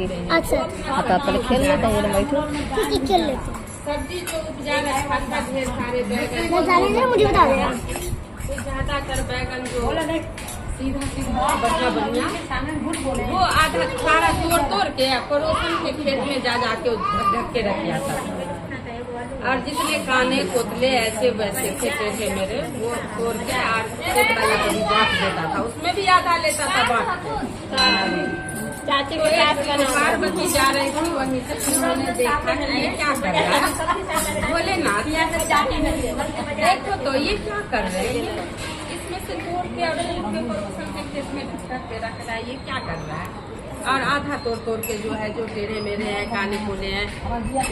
नहीं रही। अच्छा हाँ तो आप पहले खेल लेते हैं, बैठो। ठीक है, खेल लेते हैं। सब्जी जो उपजा रहा था ढेर सारे बैगन, मैं जाने दे, मुझे बता देना। तो ज्यादातर बैगन जो सीधा सीधा बढ़िया बढ़िया वो आधा सारा तोड़ के पड़ोसन के खेत में जा के ढक के रख जाता था। और जितने काने कोतले ऐसे वैसे खेते थे मेरे, वो तोड़ के और खेत वाला कभी बांट देता था, उसमें भी आधा लेता था बांट के। चाची को पार्वती जा रही थी वहीं से, उन्होंने देखा कि ये क्या कर रहा है, बोले ना देखो तो ये क्या कर रहे हैं, इसमें से तोड़ के और पड़ोसन के खेत में ढक के रख रहा है, ये क्या कर रहा है। और आधा तोड़ के जो है, जो टेढ़े मेरे हैं काने मुने हैं,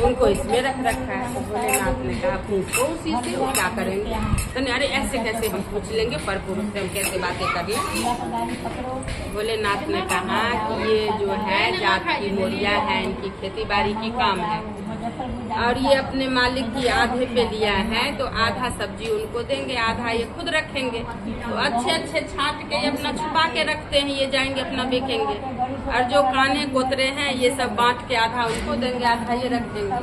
उनको इसमें रख रखा है। तो भोलेनाथ ने कहा पूछो उसी से, वो क्या करेंगे। तो अरे ऐसे कैसे हम पूछ लेंगे, पर पुरुष से हम कैसे बातें कर लें। भोलेनाथ ने कहा कि ये जो है जात की मोरिया है, इनकी खेती बाड़ी की काम है, और ये अपने मालिक की आधे पे लिया है, तो आधा सब्जी उनको देंगे, आधा ये खुद रखेंगे। तो अच्छे अच्छे छाट के ये अपना छुपा के रखते हैं, ये जाएंगे अपना बेचेंगे। और जो काने कोतरे हैं ये सब बांट के आधा उनको देंगे, आधा ये रख देंगे।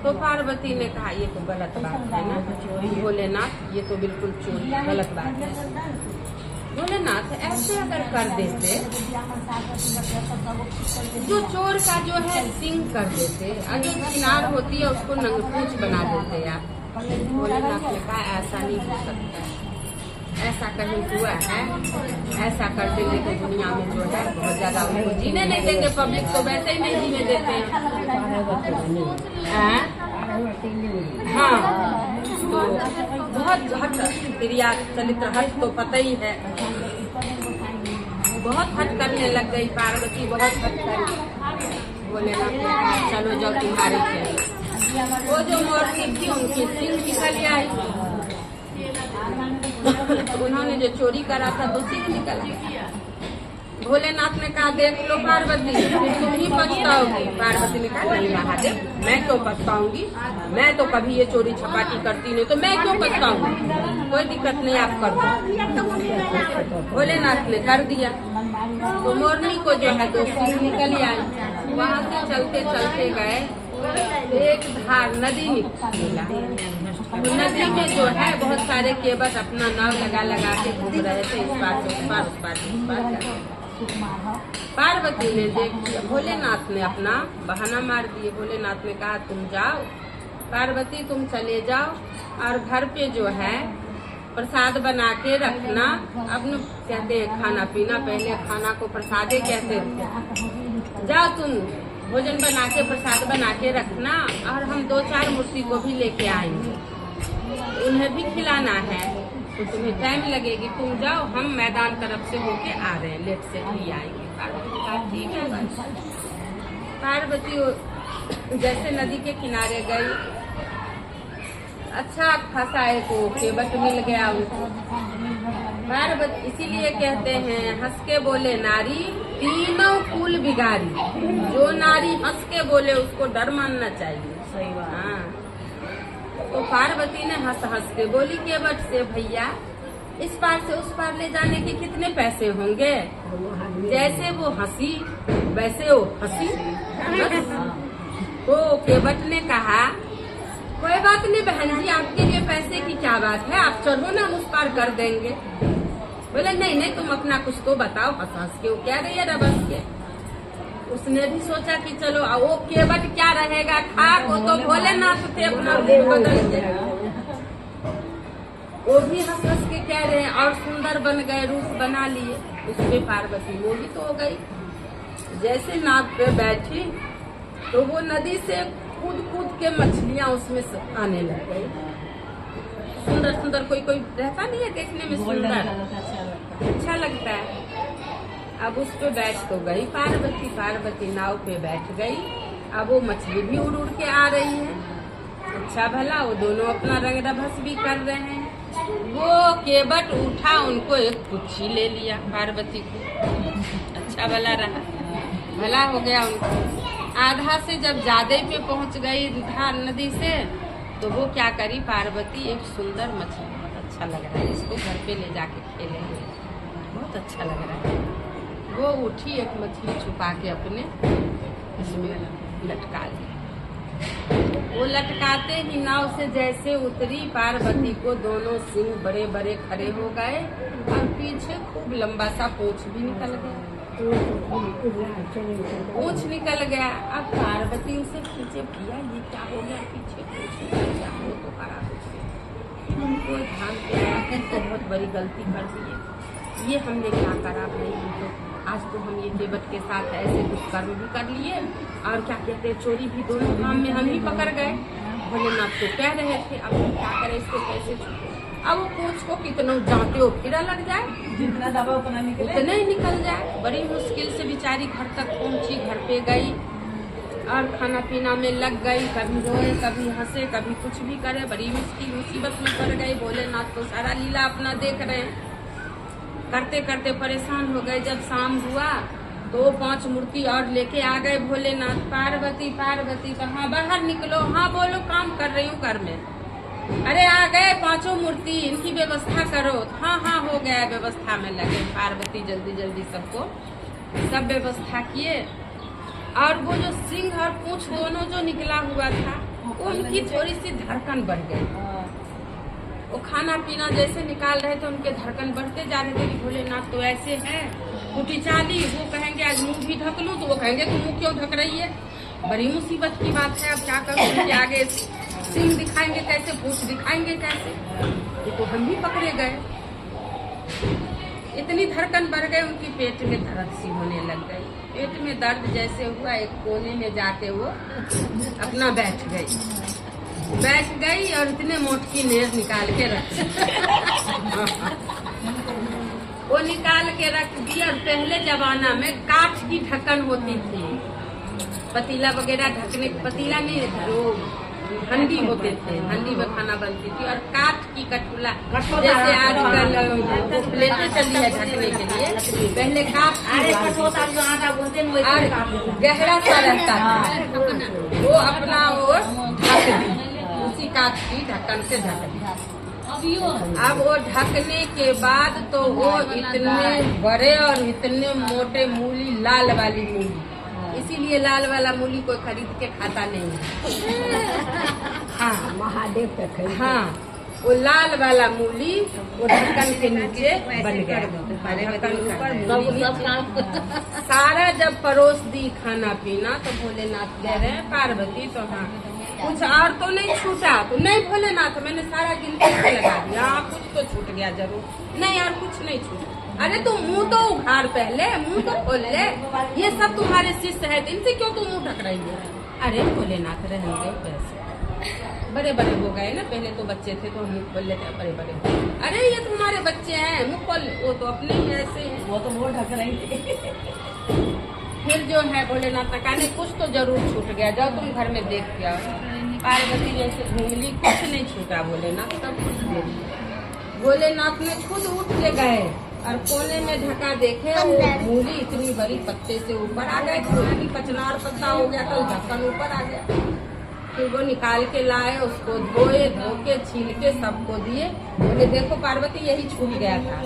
तो पार्वती ने कहा ये तो गलत बात है ना भोलेनाथ, ये तो बिल्कुल चोरी गलत बात है। भोलेनाथ ऐसे अगर कर देते, जो चोर का जो है सिंह कर देते, और जो किनार होती है उसको नंगपूछ बना देते यार। भोलेनाथ ने कहा ऐसा नहीं हो सकता, ऐसा कहीं हुआ है, ऐसा कर देंगे तो दुनिया में जो है बहुत ज्यादा उनको जीने नहीं देंगे, पब्लिक तो वैसे ही नहीं जीने देते हैं। हाँ तो बहुत हट क्रिया चरित्र हट तो पता ही है, बहुत हट करने लग गई पार्वती, बहुत हट कर। भोलेनाथ ने कहा चलो जाओ तुम्हारे खेल। वो जो मोरनी थी उनकी सिंह निकल आई, उन्होंने जो चोरी करा था तो सिंह निकल गया। भोलेनाथ ने कहा देख लो पार्वती, तुम ही पछताओगी। पार्वती ने कहा नहीं महादेव, मैं क्यों पछताऊंगी, मैं तो कभी ये चोरी छपाटी करती नहीं, तो मैं क्यों पछताऊंगी, कोई दिक्कत नहीं आप कर दो। भोलेनाथ ने कर दिया। तो मोरनी को जो है दो सिंह निकल आई। वहाँ से चलते चलते गए, एक धार नदी निकला, नदी में जो है बहुत सारे केवट अपना नाव लगा के घूम रहे थे, इस पार से उस पार, उस पार से इस पार। पार्वती ने देख लिया, भोलेनाथ ने अपना बहाना मार दिए। भोलेनाथ ने कहा तुम जाओ पार्वती, तुम चले जाओ और घर पे जो है प्रसाद बना के रखना। अब कहते हैं खाना पीना, पहले खाना को प्रसादे कहते थे। जाओ तुम भोजन बना के प्रसाद बना के रखना, और हम 2-4 मूर्ति को भी लेके आएंगे, उन्हें भी खिलाना है, तो तुम्हें टाइम लगेगी, तुम जाओ, हम मैदान तरफ से होके आ रहे हैं, लेट से भी आएंगे। पार्वती कहा ठीक है। पार्वती जैसे नदी के किनारे गई, अच्छा खासा एक केवट मिल गया उनको। पार्वती इसीलिए कहते हैं हंस के बोले नारी तीनों कुल बिगाड़ी, जो नारी हंस के बोले उसको डर मानना चाहिए। सही बात। हाँ तो पार्वती ने हंस हंस के बोली केवट से भैया इस पार से उस पार ले जाने के कितने पैसे होंगे। जैसे वो हंसी वैसे वो हंसी। तो केवट ने कहा कोई बात नहीं बहन जी, आपके लिए पैसे की क्या बात है, आप चलो ना हम उस पार कर देंगे। बोले नहीं नहीं तुम अपना कुछ तो बताओ। हंस हंस के वो क्या रही है रबस के। उसने भी सोचा कि चलो वो केवट क्या रहेगा खाक, वो तो भोलेनाथ थे, अपना रूप बदल के वो भी हंस हंस के कह रहे हैं और सुंदर बन गए, रूप बना लिए। उसमें पार्वती मोहित हो गई। जैसे नाव पे बैठी तो वो नदी से कूद कूद के मछलियां उसमें आने लग गई। सुंदर सुंदर, कोई कोई रहता नहीं है देखने में सुंदर, अच्छा लगता है। अब उस पे बैठ तो गई पार्वती, पार्वती नाव पे बैठ गई। अब वो मछली भी उड़ उड़ के आ रही है। अच्छा भला वो दोनों अपना रंग रभस भी कर रहे हैं। वो केवट उठा, उनको एक पुच्छी ले लिया पार्वती को। अच्छा भला रहा, भला हो गया उनको। आधा से जब ज्यादा पे पहुंच गई धार नदी से, तो वो क्या करी पार्वती, एक सुंदर मछली, बहुत अच्छा लग रहा है, इसको घर पे ले जाके खेलेंगे, बहुत अच्छा लग रहा है। वो उठी, एक मछली छुपा के अपने इसमें लटका ली। वो लटकाते ही नाव से जैसे उतरी, पार्वती को दोनों सिंह बड़े बड़े खड़े हो गए और पीछे खूब लंबा सा पूंछ भी निकल गया। पूंछ निकल गया। अब पार्वती उसे पीछे, भैया ये क्या हो गया, पीछे पूंछ निकल गया, वो तो खराब हो गया। हमको ध्यान दिया कि बहुत बड़ी गलती कर दी है, ये हमने क्या करा भाई, तो आज तो हम ये केवट के साथ ऐसे दुष्कर्म भी कर लिए और क्या कहते हैं चोरी भी, दोनों काम में हम ही पकड़ गए। भोलेनाथ तो कह रहे थे अब हम क्या करें, इसको कैसे छूटे। अब वो पूंछ को कितना जाते हो फिरा लग जाए, जितना दबा उतना ही निकल जाए। बड़ी मुश्किल से बेचारी घर तक पहुंची, घर पे गई और खाना पीना में लग गई। कभी रोए, कभी हंसे, कभी कुछ भी करे। बड़ी मुश्किल मुसीबत में पड़ गई। भोलेनाथ तो सारा लीला अपना देख रहे हैं। करते करते परेशान हो गए। जब शाम हुआ तो 5 मूर्ति और लेके आ गए भोलेनाथ। पार्वती पार्वती कहाँ, बाहर निकलो। हाँ बोलो, काम कर रही हूँ घर में। अरे आ गए 5 मूर्ति, इनकी व्यवस्था करो। हाँ हाँ हो गया, व्यवस्था में लगे। पार्वती जल्दी जल्दी सबको सब व्यवस्था किए। और वो जो सिंह और पूंछ दोनों जो निकला हुआ था, उनकी थोड़ी सी धड़कन बढ़ गई। वो खाना पीना जैसे निकाल रहे थे, उनके धड़कन बढ़ते जा रहे थे कि भोलेनाथ तो ऐसे हैं कुटी चाली। वो कहेंगे आज मुंह भी ढक लूं, तो वो कहेंगे तुम मुंह क्यों ढक रही है। बड़ी मुसीबत की बात है, अब क्या करूं। उनके आगे सिंह दिखाएंगे कैसे, पूंछ दिखाएंगे कैसे, ये तो हम भी पकड़े गए। इतनी धड़कन बढ़ गई, उनकी पेट में दर्द सी होने लग गई। पेट में दर्द जैसे हुआ, एक कोने में जाके वो अपना बैठ गई और इतने मोटकी नेर निकाल के रख वो निकाल के रख दी। और पहले जमाना में काठ की ढक्कन होती थी, पतीला वगैरह ढकने, पतीला नहीं, जो हंडी होते थे, हंडी में खाना बनती थी। और काठ की कटोला, जैसे आजकल प्लेटें चली है ढकने के लिए, पहले काठ गहरा सा रहता था, वो अपना वो ढक दी, उसी काठ की ढक्कन से ढक दी। अब वो ढकने के बाद तो वो इतने बड़े और इतने मोटे मूली, लाल वाली मूली, इसीलिए लाल वाला मूली कोई खरीद के खाता नहीं है। हाँ महादेव का, हाँ वो लाल वाला मूली वो ढक्कन के नीचे बन गया। सारा जब परोस दी खाना पीना, तो भोलेनाथ कह रहे हैं पार्वती तो हाँ कुछ और तो नहीं छूटा। तो नहीं भोलेनाथ, मैंने सारा गिनती से लगा दिया, हाँ कुछ तो छूट गया जरूर। नहीं यार कुछ नहीं छूटा। अरे तू मुंह तो उघाड़, पहले मुंह तो खोल ले। ये सब तुम्हारे शिष्य है, इनसे क्यों तू मुंह ढक रही है। अरे भोलेनाथ रहेंगे पैसे, बड़े बड़े हो गए ना, पहले तो बच्चे थे तो मुंह खोल लेते, बड़े बड़े। अरे ये तुम्हारे बच्चे हैं, मुंह खोल। वो तो अपने ही ऐसे हैं, वो तो मुंह ढक रही थी। फिर जो है भोलेनाथ का कहने कुछ तो जरूर छूट गया, जाओ तुम घर में देख के आओ। पार्वती जैसे घूमली, कुछ नहीं छूटा। भोलेनाथ सब कुछ दे दिया। भोलेनाथ ने खुद उठ के गए और कोने में ढका, देखे मूली इतनी बड़ी पत्ते से ऊपर आ गए, थोड़ी कचनार पत्ता हो गया तो ढक्कन ऊपर आ गया। फिर वो निकाल के लाए, उसको धोए, धो के छील के सबको दिए। बोले देखो पार्वती यही छूट गया था।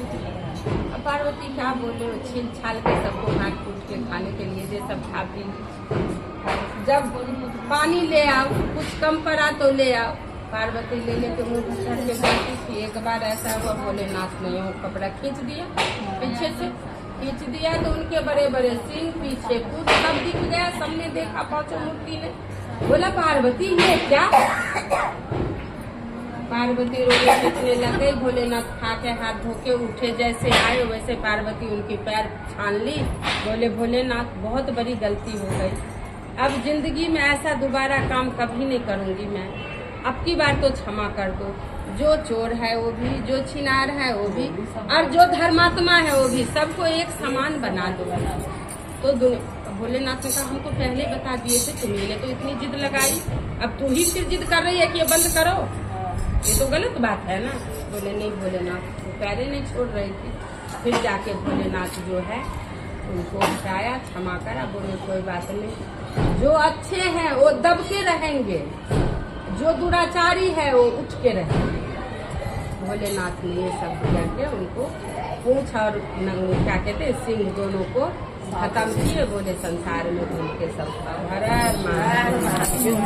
अब पार्वती क्या बोले, छील छाल के सबको हाथ फूट के खाने के लिए दे, सब खा पी। जब पानी ले आओ, कुछ कम पड़ा तो ले आओ। पार्वती ले लेके मुँह ढक के बैठी थी। एक बार ऐसा हुआ, भोलेनाथ ने वो कपड़ा खींच दिया, पीछे से खींच दिया तो उनके बड़े बड़े सिंह, पीछे पूछ सब दिख गया। सबने देखा, 5 मूर्ति ने बोला पार्वती ये क्या। पार्वती रोने पीटने लग गई। भोलेनाथ खा के हाथ धो के उठे, जैसे आए वैसे पार्वती उनकी पैर छान ली। बोले भोलेनाथ बहुत बड़ी गलती हो गई, अब जिंदगी में ऐसा दोबारा काम कभी नहीं करूंगी मैं, अब की बार तो क्षमा कर दो। जो चोर है वो भी, जो छिनार है वो भी, और जो धर्मात्मा है वो भी, सबको एक समान बना दो। तो भोलेनाथ ने कहा हम तो पहले बता दिए थे, तुम्हें तो इतनी जिद लगाई, अब तू ही फिर जिद कर रही है कि ये बंद करो, ये तो गलत बात है ना। बोले नहीं भोलेनाथ, तो पैरे नहीं छोड़ रही थी। फिर जाके भोलेनाथ जो है उनको हटाया, क्षमा करा। बोले कोई बात नहीं, जो अच्छे हैं वो दब के रहेंगे, जो दुराचारी है वो उठ के रहेंगे। भोलेनाथ ने ये सब करके उनको पूंछ और क्या कहते हैं सिंह दोनों को खत्म किए, बोले संसार में घूम के सब हर हर महादेव।